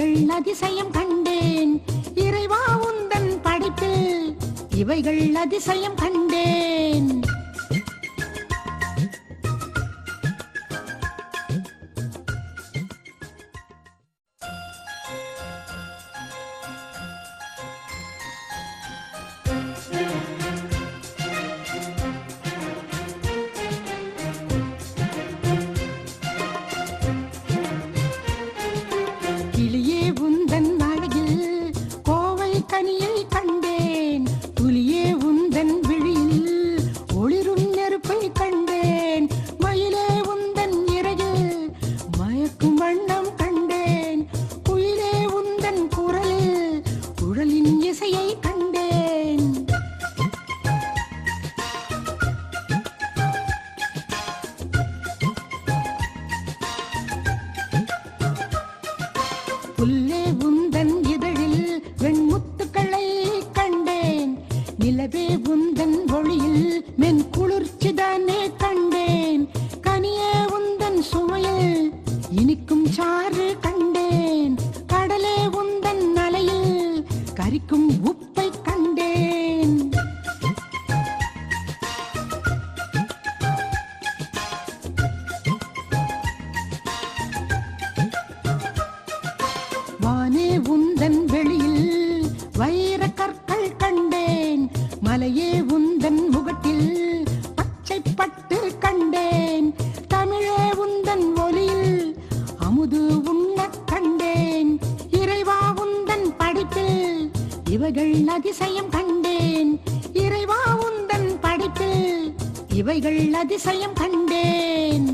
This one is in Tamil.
இவைகள் அதிசயம் கண்டேன் இறைவா உந்தன் படைப்பில் இவைகள் அதிசயம் கண்டேன். கிளியே உந்தன் அழகில் கோவை கனியை கண்டேன் புலியே உந்தன் விழியில் ஒளிரும் நெருப்பை கண்டேன் மயிலே உந்தன் இறையில் மயக்கும் வண்ணம் கண்டேன் குயிலே உந்தன் குரலில் குழலின் இசையை கண்டேன். புல்லே உந்தன் இதழில் வெண்முத்துக்களை கண்டேன் நிலவே உந்தன் ஒளியில் மென் குளிர்ச்சிதானே கண்டேன் கனியே உந்தன் சுமையில் இனிக்கும் சாறு கண்டேன் கடலே உந்தன் அலையில் கரிக்கும் உப்பை கண்டேன். வானே உந்தன் வெளியில் வைர கற்கள் கண்டேன் மலையே உந்தன் முகத்தில் பச்சை பட்டு கண்டேன் தமிழே உந்தன் ஒலியில் அமுது உண்ணக் கண்டேன் இறைவா உந்தன் படைப்பில் இவைகள் அதிசயம் கண்டேன் இறைவா உந்தன் படைப்பில் இவைகள் அதிசயம் கண்டேன்.